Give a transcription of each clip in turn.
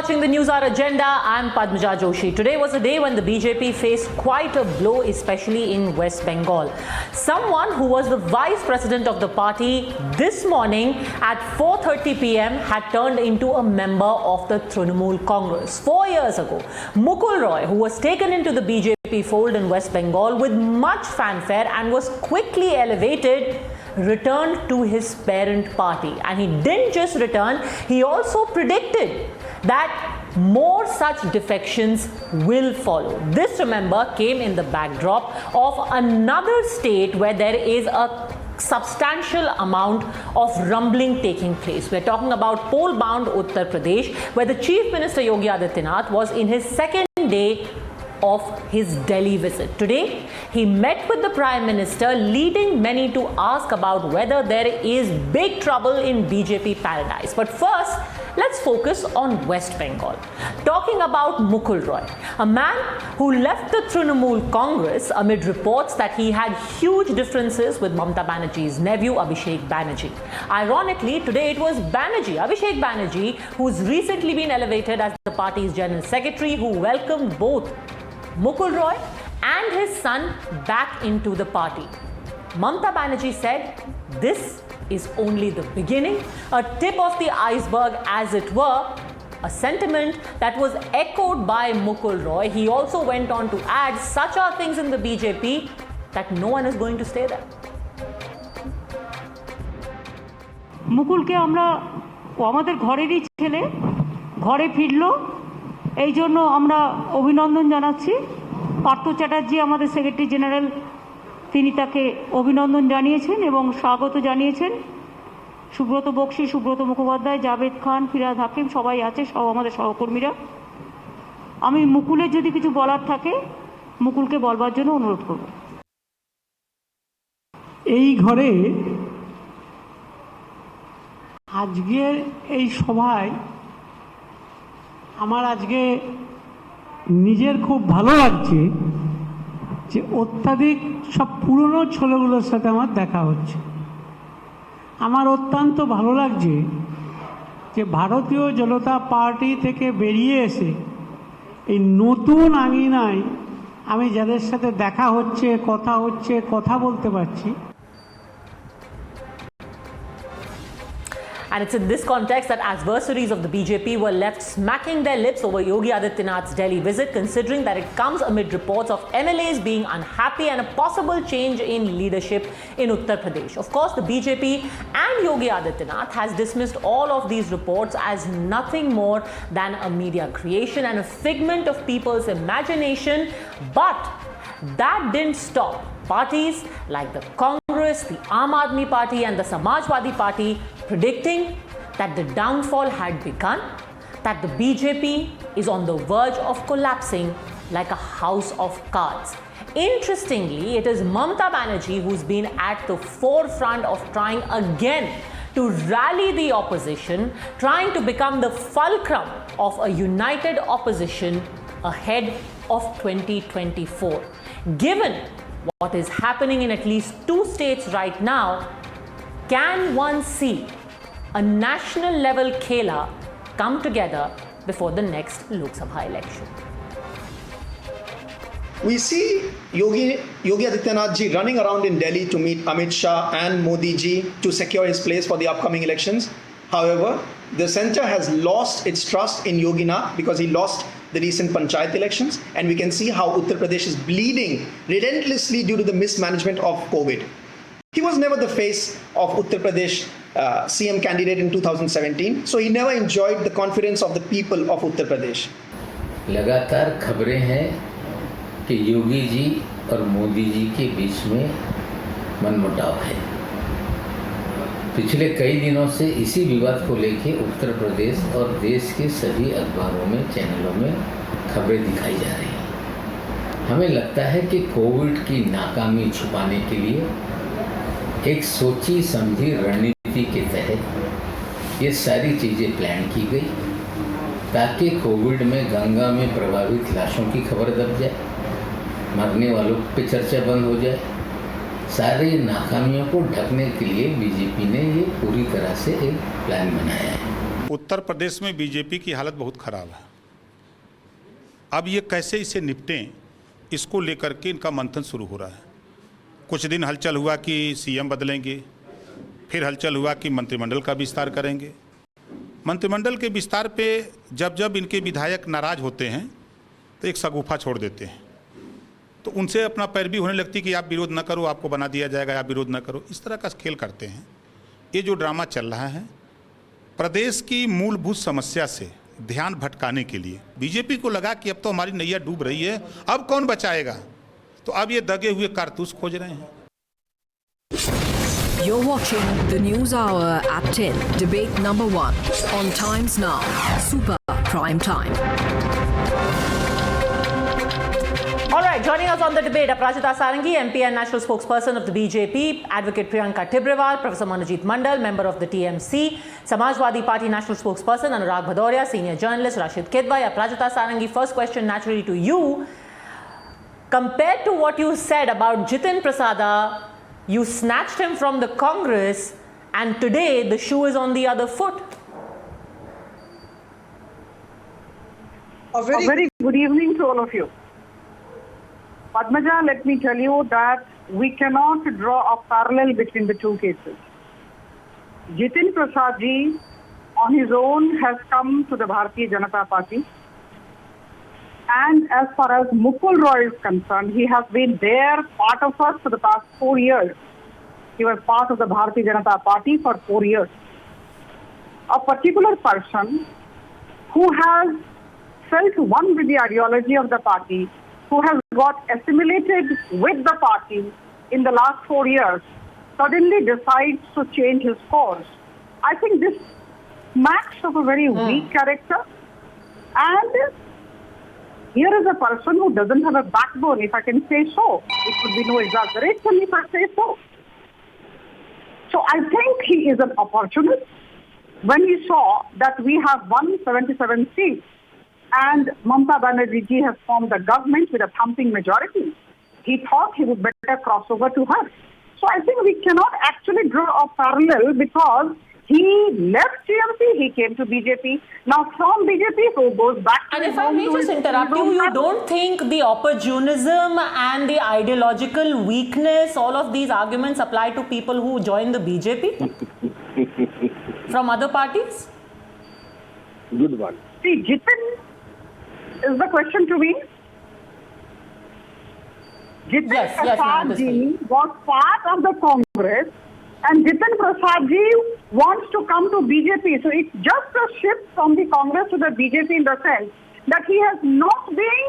watching the News Hour Agenda. I'm Padmaja Joshi. Today was a day when the BJP faced quite a blow, especially in West Bengal. Someone who was the vice president of the party this morning at 4:30 p.m. had turned into a member of the Trinamool Congress. 4 years ago, Mukul Roy, who was taken into the BJP fold in West Bengal with much fanfare and was quickly elevated, returned to his parent party. And he didn't just return, he also predicted that more such defections will follow. This, remember, came in the backdrop of another state where there is a substantial amount of rumbling taking place. We're talking about poll-bound Uttar Pradesh, where the Chief Minister Yogi Adityanath was in his second day of his Delhi visit. Today, he met with the Prime Minister, leading many to ask about whether there is big trouble in BJP paradise. But first, let's focus on West Bengal. Talking about Mukul Roy, a man who left the Trinamool Congress amid reports that he had huge differences with Mamata Banerjee's nephew Abhishek Banerjee. Ironically, today it was Abhishek Banerjee, who's recently been elevated as the party's General Secretary, who welcomed both Mukul Roy and his son back into the party. Mamata Banerjee said this is only the beginning, a tip of the iceberg as it were, a sentiment that was echoed by Mukul Roy. He also went on to add, such are things in the BJP that no one is going to stay there. মুকুলকে আমরা আমাদের ঘরেরই ছেলে ঘরে ফিরলো এই জন্য আমরা অভিনন্দন জানাচ্ছি পার্থ চ্যাটার্জি আমাদের সেক্রেটারি জেনারেল তিনি তাকে অভিনন্দন জানিয়েছেন এবং স্বাগত জানিয়েছেন সুব্রত বক্সী সুব্রত মুখোপাধ্যায় জাভেদ খান ফিরাদ হাকিম সবাই আছে সব আমাদের সহকর্মীরা আমি মুকুলের যদি কিছু বলার থাকে মুকুলকে বলবার জন্য অনুরোধ করব এই ঘরে আজকের এই সভায় আমার আজকে নিজের খুব ভালো লাগছে যে অত্যাধিক সব পুরনো ছেলেগুলোর সাথে আমার দেখা হচ্ছে আমার অত্যন্ত ভালো লাগছে যে ভারতীয় জনতা পার্টি থেকে বেরিয়ে এসে এই নতুন আঙিনায় আমি যাদের সাথে দেখা হচ্ছে কথা বলতে পারছি. And it's in this context that adversaries of the BJP were left smacking their lips over Yogi Adityanath's Delhi visit, considering that it comes amid reports of MLAs being unhappy and a possible change in leadership in Uttar Pradesh. Of course, the BJP and Yogi Adityanath has dismissed all of these reports as nothing more than a media creation and a figment of people's imagination. But that didn't stop parties like the Congress, the Aam Aadmi Party and the Samajwadi Party predicting that the downfall had begun, that the BJP is on the verge of collapsing like a house of cards. Interestingly, it is Mamata Banerjee who's been at the forefront of trying again to rally the opposition, trying to become the fulcrum of a united opposition ahead of 2024. Given what is happening in at least 2 states right now, can one see a national level khela come together before the next Lok Sabha election? We see Yogi Adityanath ji running around in Delhi to meet Amit Shah and Modi ji to secure his place for the upcoming elections. However, the centre has lost its trust in Yogi Nath because he lost the recent Panchayat elections, and we can see how Uttar Pradesh is bleeding relentlessly due to the mismanagement of COVID. He was never the face of Uttar Pradesh CM candidate in 2017, so he never enjoyed the confidence of the people of Uttar Pradesh. लगातार खबरें हैं कि योगी जी और मोदी जी के बीच में मनमुटाव है. पिछले कई दिनों से इसी विवाद को लेकर उत्तर प्रदेश और देश के सभी अखबारों में चैनलों में खबरें दिखाई जा रही हैं. हमें लगता है कि कोविड की नाकामी छुपाने के लिए एक सोची समझी रणनीति के तहत ये सारी चीज़ें प्लान की गई ताकि कोविड में गंगा में प्रभावित लाशों की खबर दब जाए, मरने वालों पे चर्चा बंद हो जाए. सारी नाकामियों को ढकने के लिए बीजेपी ने ये पूरी तरह से एक प्लान बनाया है. उत्तर प्रदेश में बीजेपी की हालत बहुत ख़राब है। अब ये कैसे इसे निपटें, इसको लेकर के इनका मंथन शुरू हो रहा है। कुछ दिन हलचल हुआ कि सीएम बदलेंगे, फिर हलचल हुआ कि मंत्रिमंडल का विस्तार करेंगे। मंत्रिमंडल के विस्तार पे जब जब इनके विधायक नाराज़ होते हैं तो एक शगुफा छोड़ देते हैं, तो उनसे अपना पैरवी होने लगती कि आप विरोध न करो, आपको बना दिया जाएगा, आप विरोध न करो। इस तरह का खेल करते हैं। ये जो ड्रामा चल रहा है प्रदेश की मूलभूत समस्या से ध्यान भटकाने के लिए, बीजेपी को लगा कि अब तो हमारी नैया डूब रही है, अब कौन बचाएगा, तो अब ये दगे हुए कारतूस खोज रहे हैं। You're watching the News Hour at 10, debate number 1 on Times Now, Super Prime Time. All right, joining us on the debate, Aparajita Sarangi, MP and national spokesperson of the BJP, Advocate Priyanka Tibrewal, Professor Manojit Mandal, member of the TMC, Samajwadi Party national spokesperson Anurag Bhadoria, senior journalist Rashid Kidwai. Aparajita Sarangi, first question naturally to you. Compared to what you said about Jitin Prasada, you snatched him from the Congress, and today the shoe is on the other foot. A very good evening to all of you. Padmaja, let me tell you that we cannot draw a parallel between the two cases. Jitin Prasad ji on his own has come to the Bharatiya Janata Party. And as far as Mukul Roy is concerned, he has been there, part of us for the past 4 years. He was part of the Bharatiya Janata Party for 4 years. A particular person who has felt one with the ideology of the party, who has got assimilated with the party in the last 4 years, suddenly decides to change his course. I think this smacks of a very weak character. And here is a person who doesn't have a backbone, if I can say so. It would be no exaggeration if I say so. So I think he is an opportunist. When he saw that we have 177 seats and Mamata Banerjee ji has formed a government with a thumping majority, he thought he would better cross over to her. So I think we cannot actually draw a parallel because he left TMC, he came to BJP. Now from BJP, he goes back to And his if I home may to just his interrupt you, home you country. don't think the opportunism and the ideological weakness, all of these arguments apply to people who join the BJP from other parties? Good one. See, Jitin is the question to me. Jitin Yes, ma'am, Prasad this ji was part of the Congress and Jitin Prasad ji wants to come to BJP. So it's just a shift from the Congress to the BJP in the sense that he has not been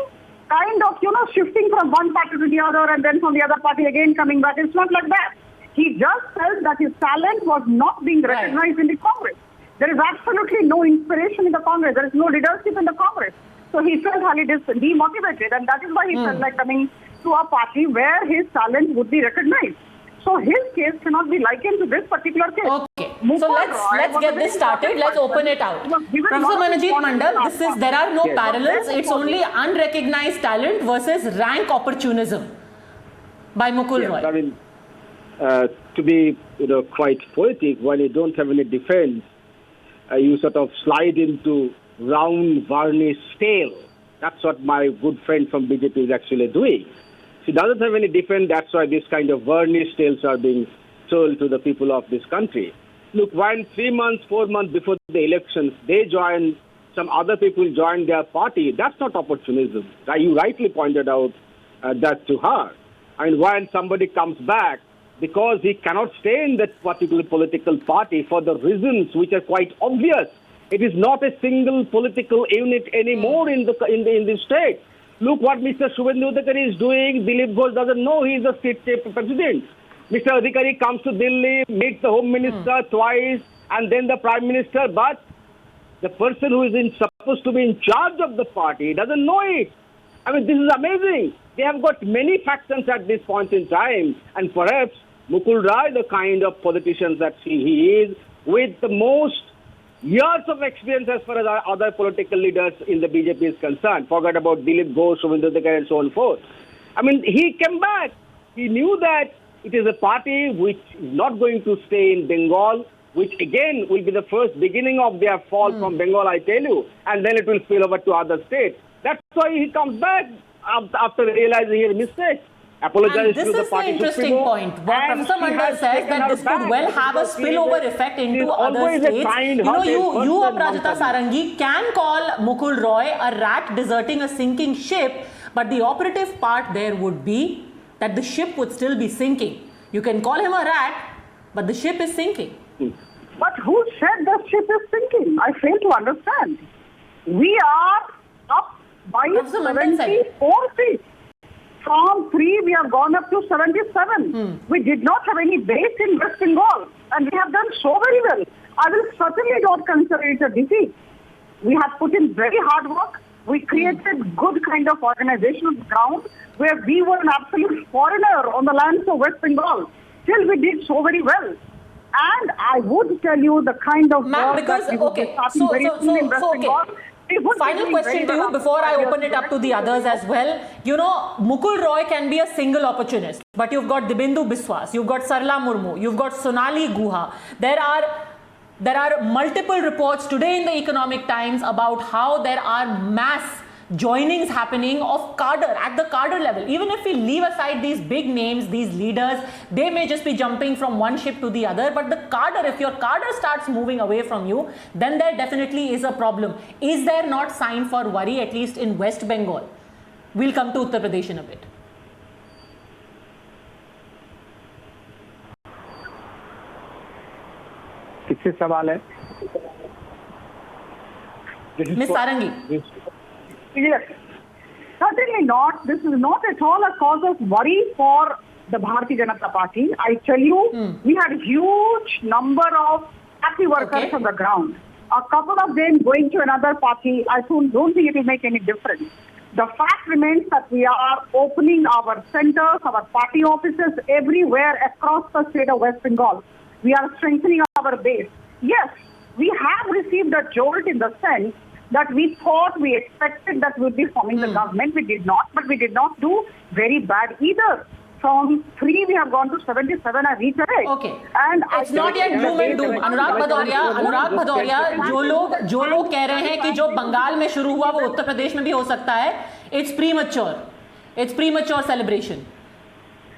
kind of, shifting from one party to the other and then from the other party again coming back. It's not like that. He just felt that his talent was not being recognized in the Congress. There is absolutely no inspiration in the Congress. There is no leadership in the Congress. So he felt highly demotivated, and that is why he felt like coming to a party where his talent would be recognized. So his case cannot be likened to this particular case. Okay, Mukul so Roy let's was get a this very started. important Let's open person. it out. He was given Professor lot of Manojit importance Mandal, there are no Yes. parallels. It's only unrecognized talent versus rank opportunism by Mukul Roy. I mean, to be quite poetic, when you don't have any defense, you sort of slide into round varnish stale. That's what my good friend from BJP is actually doing. She doesn't have any defense. That's why this kind of varnish tales are being told to the people of this country. Look, when 3 months, 4 months before the elections, some other people joined their party, that's not opportunism. You rightly pointed out that to her. And when somebody comes back, because he cannot stay in that particular political party for the reasons which are quite obvious. It is not a single political unit anymore in the state. Look what Mr. Shubhendu Adhikari is doing. Dilip Ghosh doesn't know he is the state president. Mr. Adhikari comes to Delhi, meets the Home Minister twice, and then the Prime Minister. But the person who is supposed to be in charge of the party doesn't know it. I mean, this is amazing. They have got many factions at this point in time, and perhaps Mukul Roy, the kind of politician that he is, with the most years of experience as far as other political leaders in the BJP is concerned. Forget about Dilip Ghosh, Shubhendu Adhikari, and so on and forth. I mean, he came back. He knew that it is a party which is not going to stay in Bengal, which again will be the first beginning of their fall from Bengal, I tell you, and then it will spill over to other states. That's why he comes back after realizing his mistake. And this is the interesting point. What Professor Mandal says that this could well have a spillover effect into other states. You Aparajita Sarangi can call Mukul Roy a rat deserting a sinking ship, but the operative part there would be that the ship would still be sinking. You can call him a rat, but the ship is sinking. But who said the ship is sinking? I fail to understand. We are up by 74 feet. From 3, we have gone up to 77. We did not have any base in West Bengal, and we have done so very well. I will certainly not consider it a defeat. We have put in very hard work. We created good kind of organizational ground where we were an absolute foreigner on the lands of West Bengal. Still, we did so very well. And I would tell you the kind of work that we would be starting very soon in West Bengal. Final question to you before I open it up to the others as well. You know, Mukul Roy can be a single opportunist, but you've got Dibyendu Biswas, you've got Sarla Murmu, you've got Sonali Guha. There are multiple reports today in the Economic Times about how there are mass joinings happening of cadre at the cadre level. Even if we leave aside these big names, these leaders, they may just be jumping from one ship to the other, but the cadre, if your cadre starts moving away from you, then there definitely is a problem. Is there not sign for worry, at least in West Bengal? We'll come to Uttar Pradesh in a bit. किससे सवाल है? Ms. Sarangi. Yes. Certainly not. This is not at all a cause of worry for the Bharatiya Janata Party. I tell you, we had a huge number of happy workers on the ground. A couple of them going to another party, I don't think it will make any difference. The fact remains that we are opening our centers, our party offices everywhere across the state of West Bengal. We are strengthening our base. Yes, we have received a jolt in the sense that we thought, we expected that we would be forming the government. We did not, but we did not do very bad either. From 3, we have gone to 77, I reiterate. Okay. And it's not yet gloom and doom. Anurag Bhadoria, जो लोग कह रहे हैं कि जो बंगाल में शुरू हुआ वो उत्तर प्रदेश में भी हो सकता है, it's premature celebration.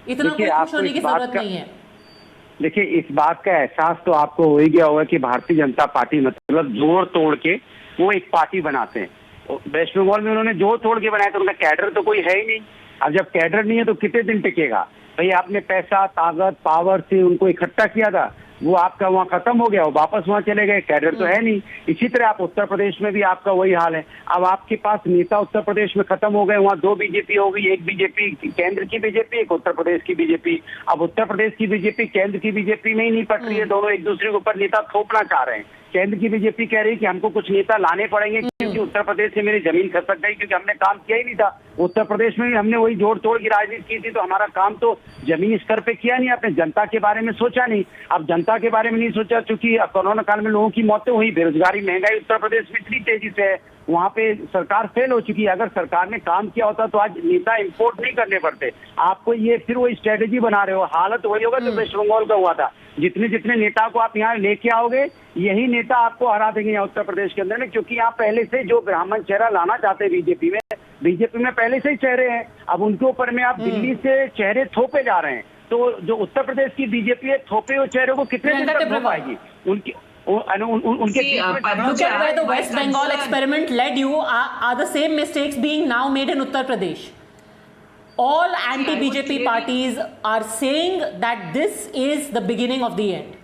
इतना कोई खुश होने की जरूरत नहीं है. देखिए, इस बात का एहसास तो आपको हो ही गया होगा कि भारतीय जनता पार्टी मतलब जोड़ तोड़ के वो एक पार्टी बनाते हैं। वेस्ट बंगाल में उन्होंने जोड़ तोड़ के बनाया तो उनका कैडर तो कोई है ही नहीं। अब जब कैडर नहीं है तो कितने दिन टिकेगा? भाई आपने पैसा, ताकत, पावर से उनको इकट्ठा किया था, वो आपका वहाँ खत्म हो गया, वो वापस वहाँ चले गए, कैडर तो है नहीं। इसी तरह आप उत्तर प्रदेश में भी आपका वही हाल है। अब आपके पास नेता उत्तर प्रदेश में खत्म हो गए, वहाँ 2 बीजेपी हो गई, एक बीजेपी केंद्र की बीजेपी, एक उत्तर प्रदेश की बीजेपी। अब उत्तर प्रदेश की बीजेपी केंद्र की बीजेपी में ही नहीं पट रही है, दोनों एक दूसरे के ऊपर नेता थोपना चाह रहे हैं। केंद्र की बीजेपी कह रही है कि हमको कुछ नेता लाने पड़ेंगे क्योंकि उत्तर प्रदेश से मेरी जमीन खसक गई, क्योंकि हमने काम किया ही नहीं था। उत्तर प्रदेश में भी हमने वही जोड़ तोड़ की राजनीति की थी, तो हमारा काम तो जमीनी स्तर पे किया नहीं, आपने जनता के बारे में सोचा नहीं। अब जनता के बारे में नहीं सोचा क्योंकि कोरोना काल में लोगों की मौतें हुई, बेरोजगारी, महंगाई उत्तर प्रदेश में इतनी तेजी से है, वहाँ पे सरकार फेल हो चुकी है। अगर सरकार ने काम किया होता तो आज नेता इंपोर्ट नहीं करने पड़ते। आपको ये फिर वही स्ट्रेटेजी बना रहे हो, हालत वही होगा जो वेस्ट बंगाल का हुआ था। जितने नेता को आप यहाँ लेके आओगे, यही नेता आपको हरा देंगे यहाँ उत्तर प्रदेश के अंदर में, क्योंकि यहाँ पहले से जो ब्राह्मण चेहरा लाना चाहते हैं बीजेपी में पहले से ही चेहरे हैं। अब उनके ऊपर में आप दिल्ली से चेहरे थोपे जा रहे हैं, तो जो उत्तर प्रदेश की बीजेपी है, थोपे हुए चेहरों को कितने दिन तक थोप पाएगी? उनके Look at where the West Bengal experiment led you. Are the same mistakes being now made in Uttar Pradesh? All anti-BJP parties are saying that this is the beginning of the end.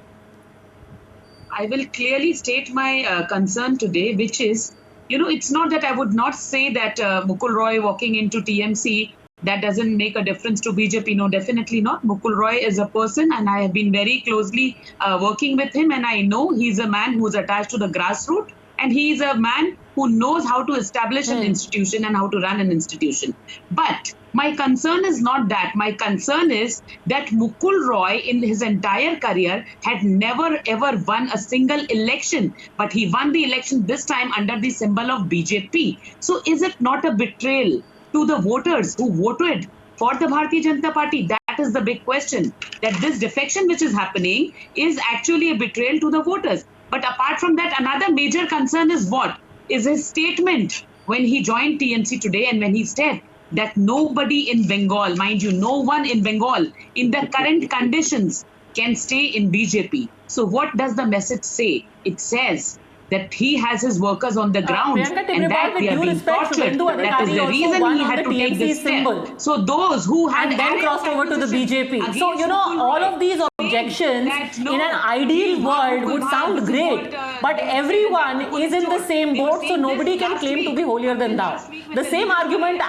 I will clearly state my concern today, which is, it's not that I would not say that Mukul Roy walking into TMC, that doesn't make a difference to BJP. No, definitely not. Mukul Roy is a person, and I have been very closely working with him, and I know he's a man who's attached to the grassroots, and he is a man who knows how to establish an institution and how to run an institution. But my concern is not that. My concern is that Mukul Roy in his entire career had never ever won a single election, but he won the election this time under the symbol of BJP. So is it not a betrayal to the voters who voted for the Bharatiya Janata Party? That is the big question, that this defection which is happening is actually a betrayal to the voters. But apart from that, another major concern is what? Is his statement when he joined TMC today and when he said that nobody in Bengal, mind you, no one in Bengal in the current conditions can stay in BJP. So what does the message say? It says that he has his workers on the ground Priyanka and that Tibrewal, they are with due being respect, tortured. Shubhendu That is Adhikari the also reason won he on had the to take TMC this symbol. step. So those who had And then arrogant crossed over to the BJP. acquisitions So, you know, against all Mukul of these Roy, objections that no, in an ideal he world Mukul would Roy, sound this is great. what, But they everyone said that is in the same they were boat, so saying nobody this can last claim to week. be holier than thou. Last week with The the same news argument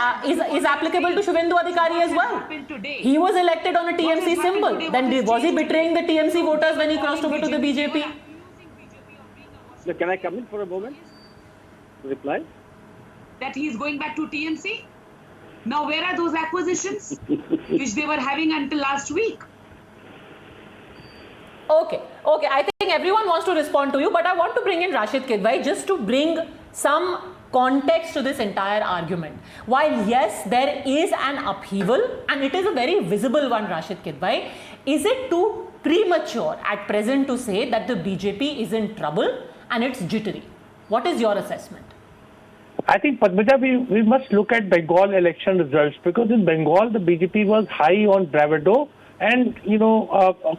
is applicable to Shubhendu Adhikari as well. He was elected on a TMC symbol. Then was he betraying the TMC voters when he crossed over to the BJP? So can I come in for a moment to reply? That he is going back to TMC? Now where are those acquisitions which they were having until last week? Okay. I think everyone wants to respond to you, but I want to bring in Rashid Kidwai just to bring some context to this entire argument. While yes, there is an upheaval and it is a very visible one, Rashid Kidwai, is it too premature at present to say that the BJP is in trouble and it's jittery? What is your assessment? I think, Padmaja, we must look at Bengal election results, because in Bengal the BJP was high on bravado and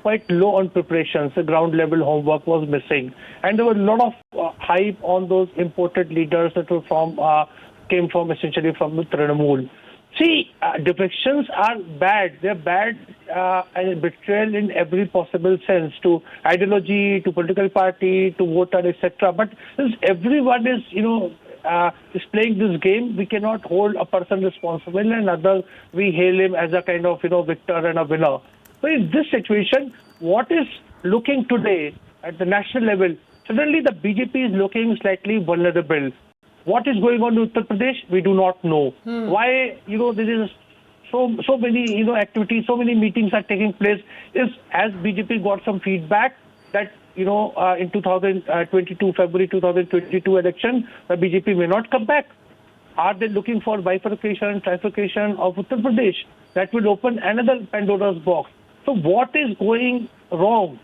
quite low on preparations. The ground level homework was missing, and there was a lot of hype on those imported leaders that were came from essentially from the Trinamool. See, defections are bad. They're bad and betrayal in every possible sense, to ideology, to political party, to voter, etc. But since everyone is, is playing this game, we cannot hold a person responsible and other we hail him as a kind of, victor and a winner. So in this situation, what is looking today at the national level, suddenly the BJP is looking slightly vulnerable. What is going on in Uttar Pradesh? We do not know. Why, there is so many, activities, so many meetings are taking place. Is as BJP got some feedback that, in 2022, February 2022 election, the BJP may not come back. Are they looking for bifurcation, trifurcation of Uttar Pradesh? That will open another Pandora's box. So what is going wrong?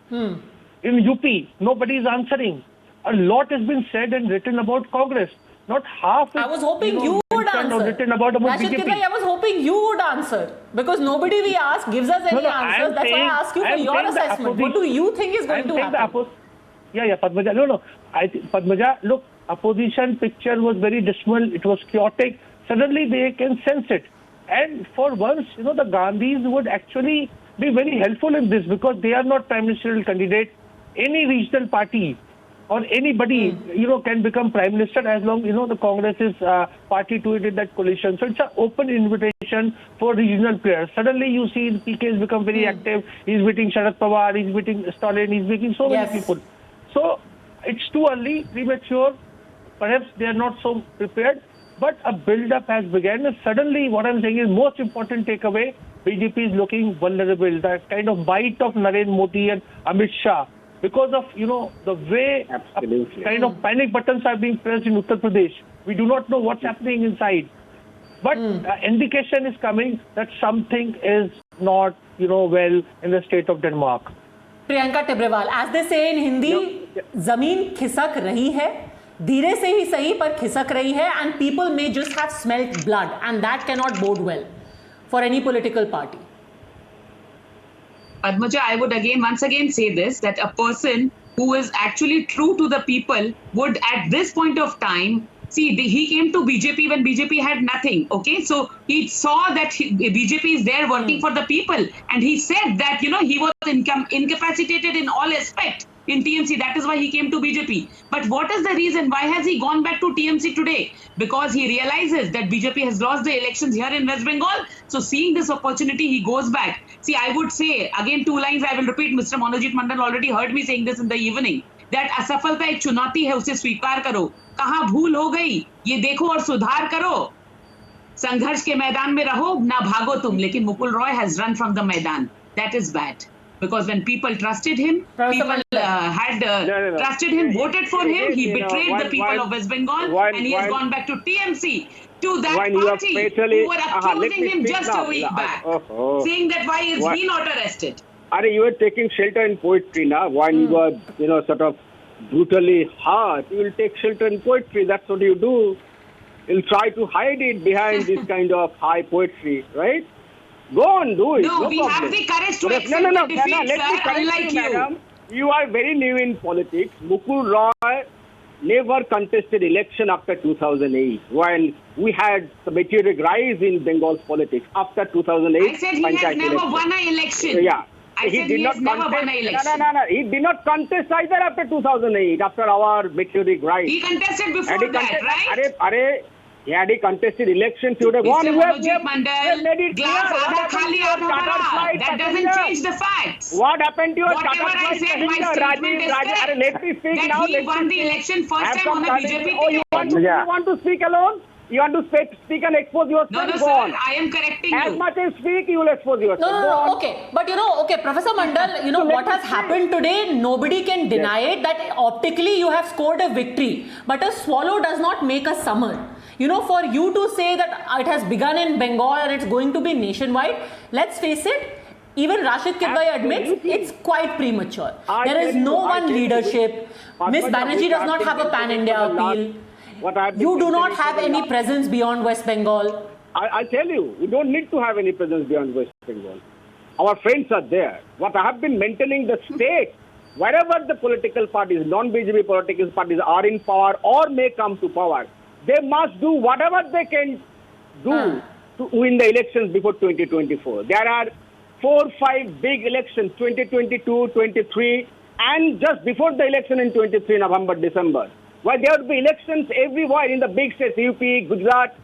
In UP, nobody is answering. A lot has been said and written about Congress. Not half is, I was hoping you would answer. Written about Rashid BJP. Kidwai, I was hoping you would answer, because nobody we ask gives us any answers. That's why I ask you for your assessment. What do you think is going to happen? Padmaja. No. Padmaja, look, opposition picture was very dismal. It was chaotic. Suddenly they can sense it. And for once, the Gandhis would actually be very helpful in this, because they are not prime ministerial candidate. Any regional party or anybody, can become prime minister as long, the Congress is party to it in that coalition. So it's an open invitation for regional players. Suddenly you see the PK has become very active. He's meeting Sharad Pawar, he's meeting Stalin, he's meeting so many people. So it's too early, premature. Perhaps they are not so prepared, but a build-up has begun. And suddenly, what I'm saying is most important takeaway, BJP is looking vulnerable. That kind of bite of Narendra Modi and Amit Shah, because of, the way kind of panic buttons are being pressed in Uttar Pradesh. We do not know what's happening inside. But indication is coming that something is not, well in the state of Denmark. Priyanka Tibrewal, as they say in Hindi, zameen khisak rahi hai, धीरे से ही सही पर खिसक रही है, and people may just have smelt blood, and that cannot bode well for any political party. Padmaja, I would once again say this, that a person who is actually true to the people would at this point of time, he came to BJP when BJP had nothing, okay? So he saw that BJP is there working for the people, and he said that, he was incapacitated in all aspects in TMC. That is why he came to BJP. But what is the reason? Why has he gone back to TMC today? Because he realizes that BJP has lost the elections here in West Bengal. So seeing this opportunity, he goes back. See, I would say, again, 2 lines I will repeat. Mr. Manojit Mandal already heard me saying this in the evening. That असफलता एक चुनौती है, उसे स्वीकार करो. कहाँ भूल हो गई, ये देखो और सुधार करो. संघर्ष के मैदान में रहो, ना भागो तुम. लेकिन Mukul Roy has run from the मैदान. That is bad. Because when people trusted him, people trusted him, voted for him, he betrayed the people of West Bengal, and he has gone back to TMC to that when you are party fatally, who were let me accusing him speak just now. a week back, Oh. saying that why is What? he not arrested? Are you were taking shelter in poetry now? When you are, sort of brutally hard, you will take shelter in poetry. That's what you do. You'll try to hide it behind this kind of high poetry, right? Go on, do it. No, we have problem. the courage to But accept no, the defeat, let me sir, correct unlike you, you. madam. You are very new in politics. Mukul Roy never contested election after 2008 when we had the meteoric rise in Bengal's politics after 2008. I said he has Panchayat never election. won an election. Yeah. I said he has never won an election. No. He did not contest either after 2008, after our meteoric rise. He contested before Had he that, right? Had he contested elections, he would have won. Mr. We have Manojit made Mandal, it clear. glass What आधा happened खाली to your आधा chartered भरा. flight That doesn't passenger? change the facts. What happened to your Whatever chartered I flight said, my passenger? statement is correct. Let me speak That now. he let won me the speak. election first Have time some on a courage. BJP Oh, you ticket. want to speak alone? You want to speak and expose yourself? No, Go sir, on. I am correcting As you. much as speak, you will expose yourself. No, Go on. okay. But okay, Professor Mandal, what has happened today, nobody can deny it that optically you have scored a victory. But a swallow does not make a summer. For you to say that it has begun in Bengal and it's going to be nationwide, let's face it, even Rashid Kidwai admits it's quite premature. There is no one leadership. Miss Banerjee does not have a pan-India appeal. You do not have any presence beyond West Bengal. I'll tell you, we don't need to have any presence beyond West Bengal. Our friends are there. What I have been maintaining the state, wherever the political parties, non-BJP political parties are in power or may come to power, they must do whatever they can do to win the elections before 2024. There are 4-5 big elections, 2022, 23, and just before the election in 23, November, December. Where there will be elections everywhere in the big states, UP, Gujarat,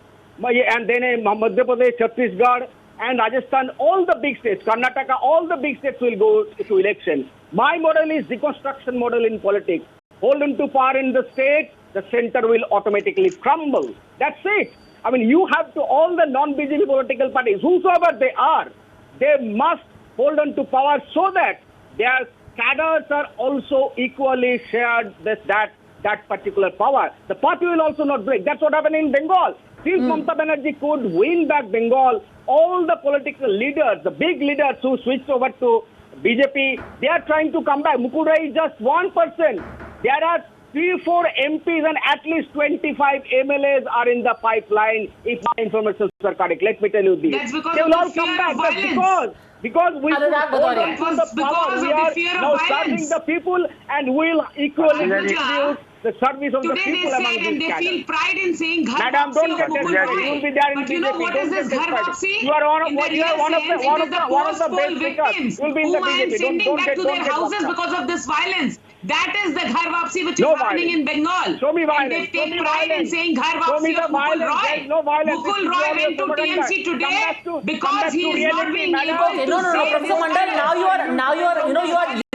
and then Madhya Pradesh, Chhattisgarh, and Rajasthan, all the big states, Karnataka, all the big states will go to election. My model is deconstruction model in politics. Hold on to power in the state, the center will automatically crumble. That's it. You have to, all the non-BJP political parties, whosoever they are, they must hold on to power so that their cadres are also equally shared that particular power. The party will also not break. That's what happened in Bengal. Since Mamata Banerjee could win back Bengal, all the political leaders, the big leaders who switched over to BJP, they are trying to come back. Mukul Roy is just 1%. There are 3-4 MPs and at least 25 MLAs are in the pipeline, if my information is correct. Let me tell you this. That's because they will of all the fear come back of violence. because we Anurag hold on Bhadoria. to It the was power. because We of the are fear of now violence. serving the people and will equally Madam, distribute the service of the Today people they among said and these they feel cadres. pride in saying Ghar Madam, Wapsi don't of get Mukul distracted. Roy. You will be there in But you know BJP. what Don't is this get Ghar distracted. Wapsi? You are one of In the you are real one of the sense, one it of is the the one of the post-poll best speakers. victims You will be in whom the I am BJP. sending Don't back get to don't their get houses worked up. because of this violence. That is the Ghar Wapsi which No is happening violence. in Bengal. Show me And violence. they Show take me pride in violence. saying Ghar Show me Wapsi the of Mukul violence. Roy. There is no violence. Mukul This is Roy all your went to propaganda. TMC Come today back to because he is reality, not being madam. able Okay, to no, say Professor this Mandal, violence. now you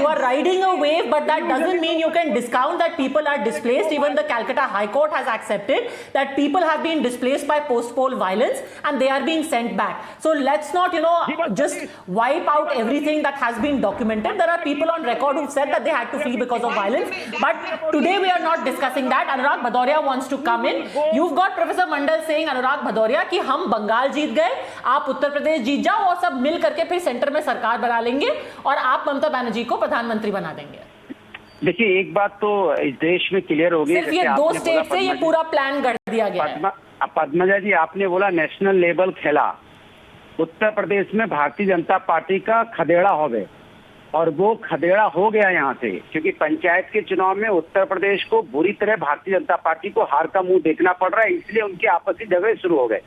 are riding a wave, but that doesn't mean you can discount that people are displaced. Even the Calcutta High Court has accepted that people have been displaced by post-poll violence and they are being sent back. So let's not, just wipe out everything that has been documented. There are people on record who said that they had to flee because of violence. But today we are not discussing that. Anurag Bhadoria wants to come in. You've got Professor Mandal saying, Anurag Bhadoria, कि हम बंगाल जीत गए, आप उत्तर प्रदेश जीत जाओ और सब मिल करके फिर centre में सरकार बना लेंगे और आप ममता बनर्जी को प्रधानमंत्री बना देंगे। देखिए, एक बात तो इस देश में क्लियर हो गई, सिर्फ ये दो स्टेट से ये पूरा प्लान कर दिया गया है। पद्मजा जी, आपने बोला नेशनल लेवल खेला, उत्तर प्रदेश में भारतीय जनता पार्टी का खदेड़ा हो गए और वो खदेड़ा हो गया यहाँ से, क्योंकि पंचायत के चुनाव में उत्तर प्रदेश को बुरी तरह भारतीय जनता पार्टी को हार का मुंह देखना पड़ रहा है, इसलिए उनके आपसी झगड़े शुरू हो गए।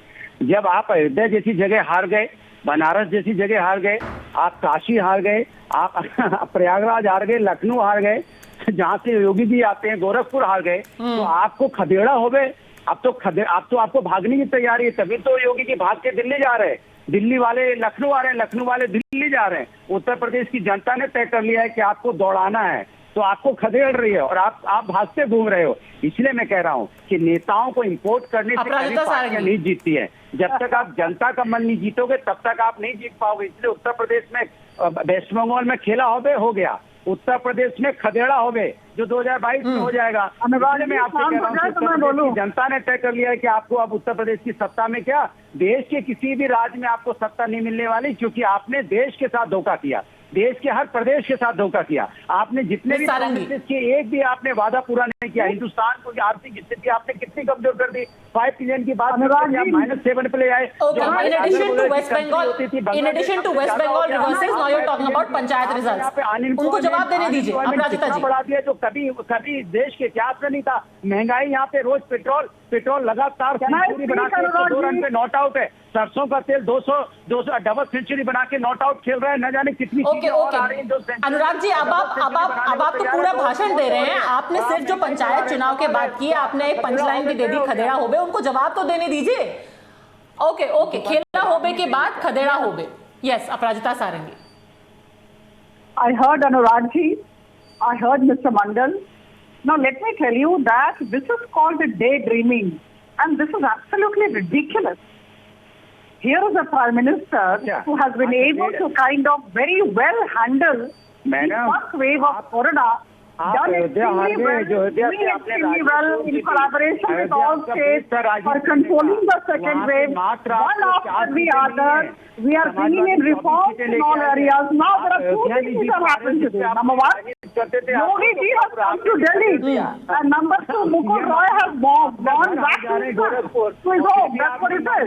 जब आप अयोध्या जैसी जगह हार गए, बनारस जैसी जगह हार गए, आप काशी हार गए, आप प्रयागराज हार गए, लखनऊ हार गए, जहाँ से योगी जी आते हैं, गोरखपुर हार गए, तो आपको खदेड़ा हो गए। अब तो आपको भागने की तैयारी है, तभी तो योगी जी भाग के दिल्ली जा रहे हैं, दिल्ली वाले लखनऊ आ रहे हैं, लखनऊ वाले दिल्ली जा रहे हैं। उत्तर प्रदेश की जनता ने तय कर लिया है कि आपको दौड़ाना है, तो आपको खदेड़ रही है और आप भागते घूम रहे हो। इसलिए मैं कह रहा हूँ कि नेताओं को इंपोर्ट करने से कभी पार्टियां नहीं जीतती है। जब तक आप जनता का मन नहीं जीतोगे तब तक आप नहीं जीत पाओगे। इसलिए उत्तर प्रदेश में, वेस्ट बंगाल में खेला हो गया, उत्तर प्रदेश में खदेड़ा हो गए। जो 2022 में हो जाएगा। अनुराग मैं आपसे कह रहा हूं, उत्तर प्रदेश की जनता ने तय कर लिया है कि आपको अब उत्तर प्रदेश की सत्ता में क्या, देश के किसी भी राज्य में आपको सत्ता नहीं मिलने वाली, क्योंकि आपने देश के साथ धोखा किया, देश के हर प्रदेश के साथ धोखा किया। आपने जितने भी प्रोमिसेस किए, एक भी आपने वादा पूरा नहीं किया। हिंदुस्तान को आर्थिक स्थिति आपने कितनी कमजोर कर दी। 5 ट्रिलियन की बात -7 पे ले आए। In addition to West Bengal reverses, now you're talking about panchayat results. उनको जवाब देने दीजिए अपराजिता जी। बढ़ा दिया जो कभी देश के इतिहास में नहीं था। महंगाई यहाँ पे रोज पेट्रोल लगातार सेंचुरी बना के 2 रन पे नॉट आउट है। सरसों का तेल 200 डबल सेंचुरी बना के नॉट आउट खेल रहा है। न जाने कितनी चीजें और आ रही हैं जो अनुराग जी, अब आप तो पूरा भाषण दे रहे हैं। आपने सिर्फ जो पंचायत चुनाव के बाद की, आपने एक पंचलाइन भी दे दी खदेड़ा होबे, उनको जवाब तो देने दीजिए। ओके, खेला होबे के बाद खदेड़ा होबे। Yes, Aparajita sarangi. I heard Anurag ji, I heard Mr. Mandal. Now let me tell you that this is called daydreaming, and this is absolutely ridiculous. Here is a Prime Minister who has been able to kind of very well handle the first wave of Corona. Done extremely well in collaboration with all states for controlling the second wave. One after the other, we are bringing in reforms in all areas. Now there are 2 things which have happened today. Number 1, Yogi ji has come to Delhi, and number 2, Mukul Roy has gone back to his home. That's what he said.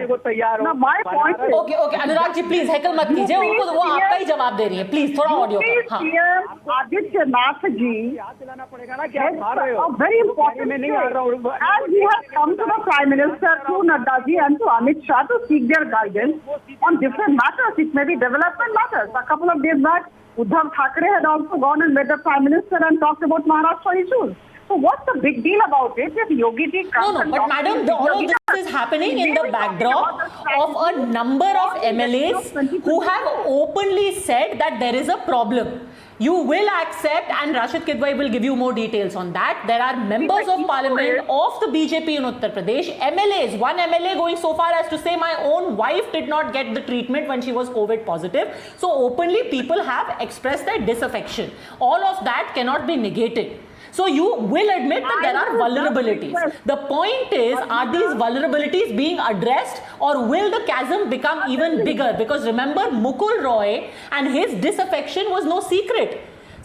Now my point is, okay, Anurag ji please heckle मत कीजिए, उनको वो आपका ही जवाब दे रही है। Please थोड़ा audio पर। PM Adityanath ji a very important state, and he has come to the Prime Minister, to Nadda ji and to Amit Shah to seek their guidance on different matters. It may be development matters. A couple of days back, Uddhav Thackeray had also gone and met the Prime Minister and talked about Maharashtra issues. So what's the big deal about it if Yogi ji comes? No, but madam, all of this is happening in the backdrop of a number of MLAs who have openly said that there is a problem. You will accept, and Rashid Kidwai will give you more details on that. There are members of parliament of the BJP in Uttar Pradesh, MLAs, one MLA going so far as to say my own wife did not get the treatment when she was COVID positive. So openly people have expressed their disaffection. All of that cannot be negated. So you will admit that there are vulnerabilities. The point is, are these vulnerabilities being addressed, or will the chasm become even bigger? Because remember, Mukul Roy and his disaffection was no secret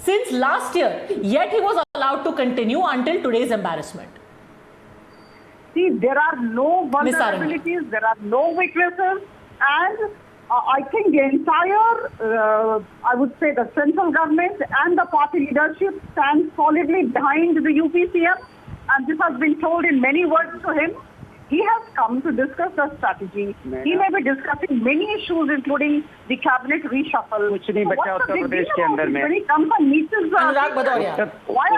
since last year, yet he was allowed to continue until today's embarrassment. See, there are no vulnerabilities, there are no weaknesses, and I think the entire, I would say the central government and the party leadership stand solidly behind the UPCM, and this has been told in many words to him. He has come to discuss the strategy. He may be discussing many issues, including the cabinet reshuffle. कुछ नहीं बचा उत्तर प्रदेश के अंदर में। अनुराग भदौरिया,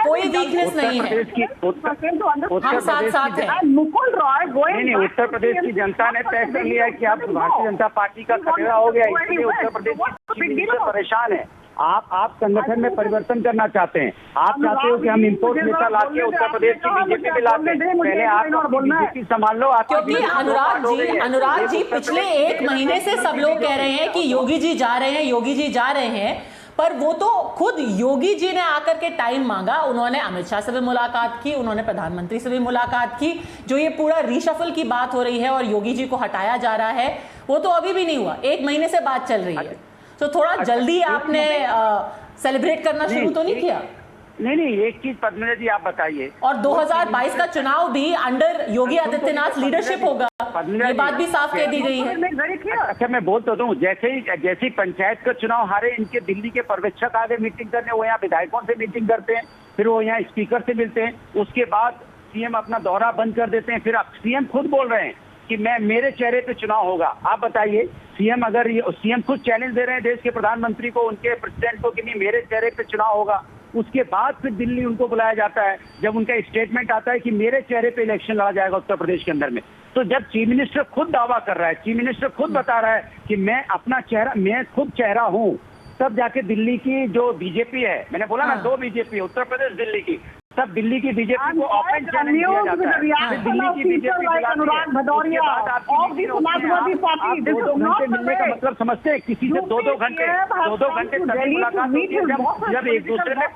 कोई weakness नहीं है, हम साथ हैं। मुकुल रॉय नहीं, उत्तर प्रदेश की जनता ने तय कर लिया है कि अब भारतीय जनता पार्टी का खतरा हो गया, इसलिए उत्तर प्रदेश की परेशान है। आप संगठन में परिवर्तन करना चाहते हैं। आप चाहते हो कि हम इम्पोर्ट नेता लाके उत्तर प्रदेश की बीजेपी में लाते हैं। पहले आप बीजेपी संभाल लो। क्योंकि अनुराग जी पिछले 1 महीने से सब लोग कह रहे हैं कि योगी जी जा रहे हैं, योगी जी जा रहे हैं, पर वो तो खुद योगी जी ने आकर के टाइम मांगा। उन्होंने अमित शाह से भी मुलाकात की, उन्होंने प्रधानमंत्री से भी मुलाकात की। जो ये पूरा रीशफल की बात हो रही है और योगी जी को हटाया जा रहा है, वो तो अभी भी नहीं हुआ। 1 महीने से बात चल रही है, तो थोड़ा जल्दी आपने सेलिब्रेट करना शुरू तो नहीं किया? नहीं, एक चीज पद्मजा जी आप बताइए। और 2022 का चुनाव भी अंडर योगी आदित्यनाथ लीडरशिप होगा, ये बात भी साफ कह दी गई है। अच्छा, मैं बोल तो दूं, जैसे ही पंचायत का चुनाव हारे, इनके दिल्ली के पर्यवेक्षक आगे मीटिंग करने, वो यहाँ विधायकों से मीटिंग करते हैं, फिर वो यहाँ स्पीकर से मिलते हैं, उसके बाद सीएम अपना दौरा बंद कर देते हैं। फिर अब सीएम खुद बोल रहे हैं कि मेरे चेहरे पे चुनाव होगा। आप बताइए, सीएम खुद चैलेंज दे रहे हैं देश के प्रधानमंत्री को, उनके प्रेसिडेंट को, कि नहीं मेरे चेहरे पे चुनाव होगा। उसके बाद फिर दिल्ली उनको बुलाया जाता है, जब उनका स्टेटमेंट आता है कि मेरे चेहरे पे इलेक्शन लड़ा जाएगा उत्तर प्रदेश के अंदर में। तो जब चीफ मिनिस्टर खुद दावा कर रहा है, चीफ मिनिस्टर खुद बता रहा है कि मैं खुद चेहरा हूँ, तब जाके दिल्ली की जो बीजेपी है, मैंने बोला ना 2 बीजेपी, उत्तर प्रदेश दिल्ली की, तब दिल्ली की बीजेपी को ओपन चैलेंज दिया जाता है। दिल्ली की BJP Anurag Bhadauria of the Samajwadi Party. This is not 2 घंटे मिलने का मतलब समझते हैं? किसी से 2-2 घंटे तभी मुलाकात होती है जब एक दूसरे में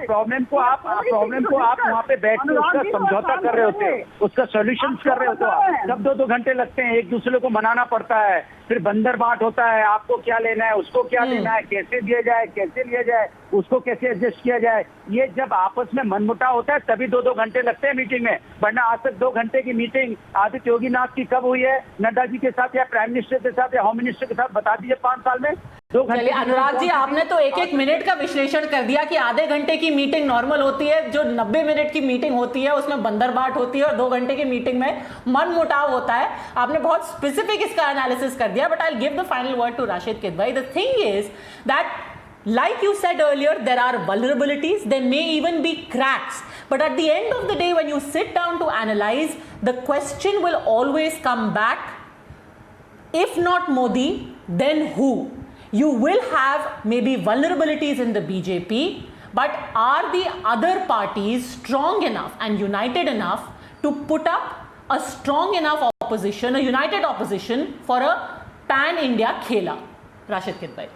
प्रॉब्लम को आप वहाँ पे बैठ के उसका समझौता कर रहे होते हो, उसका सॉल्यूशन कर रहे होते हो। तब 2-2 घंटे लगते हैं, एक दूसरे को मनाना पड़ता है, फिर बंदर बांट होता है, आपको क्या लेना है, उसको क्या लेना है, कैसे दिया जाए, कैसे लिया जाए, उसको कैसे एडजस्ट किया जाए। ये जब आपस में मनमुटाव होता है तभी 2-2 घंटे लगते हैं मीटिंग में, वरना आज तक 2 घंटे की मीटिंग आदित्य योगीनाथ की कब हुई है? नड्डा जी के साथ या प्राइम मिनिस्टर के साथ या होम मिनिस्टर के साथ? बता दीजिए 5 साल में 2 घंटे। चलिए अनुराग जी, आपने तो एक मिनट का विश्लेषण कर दिया कि आधे घंटे की मीटिंग नॉर्मल होती है, जो 90 मिनट की मीटिंग होती है उसमें बंदरबाट होती है, और 2 घंटे की मीटिंग में मन मुटाव होता है। आपने बहुत स्पेसिफिक इसका एनालिसिस कर दिया, but I will give the final word to Rashid Kidwai. The thing is that, like you said earlier, there are vulnerabilities, there may even be cracks, but at the end of the day, when you sit down to analyze, the question will always come back, if not Modi, then who? You will have maybe vulnerabilities in the BJP, but are the other parties strong enough and united enough to put up a strong enough opposition, a united opposition for a pan-India khela? Rashid Kidwai.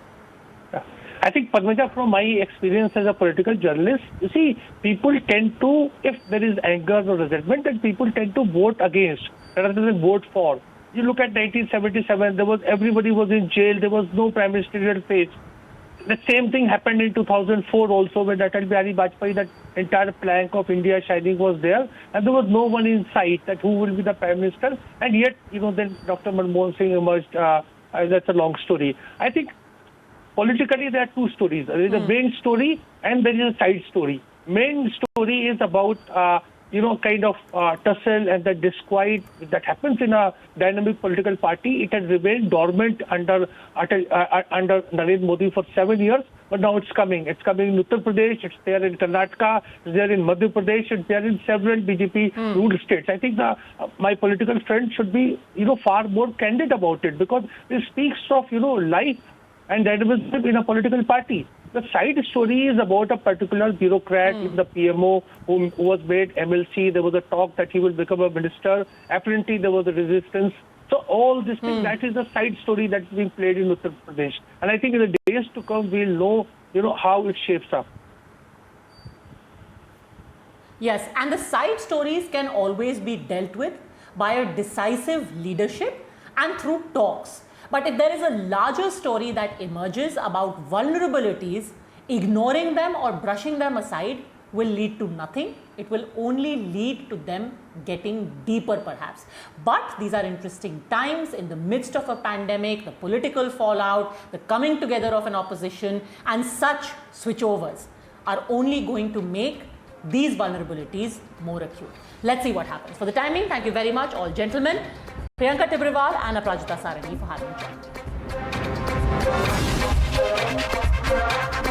I think, Padmaja, from my experience as a political journalist, you see, people tend to, if there is anger or resentment, then people tend to vote against rather than vote for. You look at 1977, everybody was in jail, there was no prime ministerial face. The same thing happened in 2004 also, when Atal Bihari Vajpayee, that entire plank of India shining was there, and there was no one in sight that who will be the prime minister, and yet, then Dr. Manmohan Singh emerged. That's a long story. I think politically, there are 2 stories. There is a main story and there is a side story. Main story is about, kind of tussle and the disquiet that happens in a dynamic political party. It has remained dormant under Narendra Modi for 7 years, but now it's coming. It's coming in Uttar Pradesh, it's there in Karnataka, it's there in Madhya Pradesh, it's there in several BJP ruled states. I think my political friends should be, far more candid about it, because it speaks of, life and dynamism in a political party. The side story is about a particular bureaucrat in the PMO who was made MLC. There was a talk that he will become a minister. Apparently, there was a resistance. So all this thing, that is the side story that's being played in Uttar Pradesh. And I think in the days to come, we'll know, how it shapes up. Yes, and the side stories can always be dealt with by a decisive leadership and through talks. But if there is a larger story that emerges about vulnerabilities, ignoring them or brushing them aside will lead to nothing. It will only lead to them getting deeper perhaps. But these are interesting times in the midst of a pandemic, the political fallout, the coming together of an opposition, and such switchovers are only going to make these vulnerabilities more acute. Let's see what happens. For the timing, thank you very much, all gentlemen. Priyanka Tibrewal and Aprajita Sarani for having joined.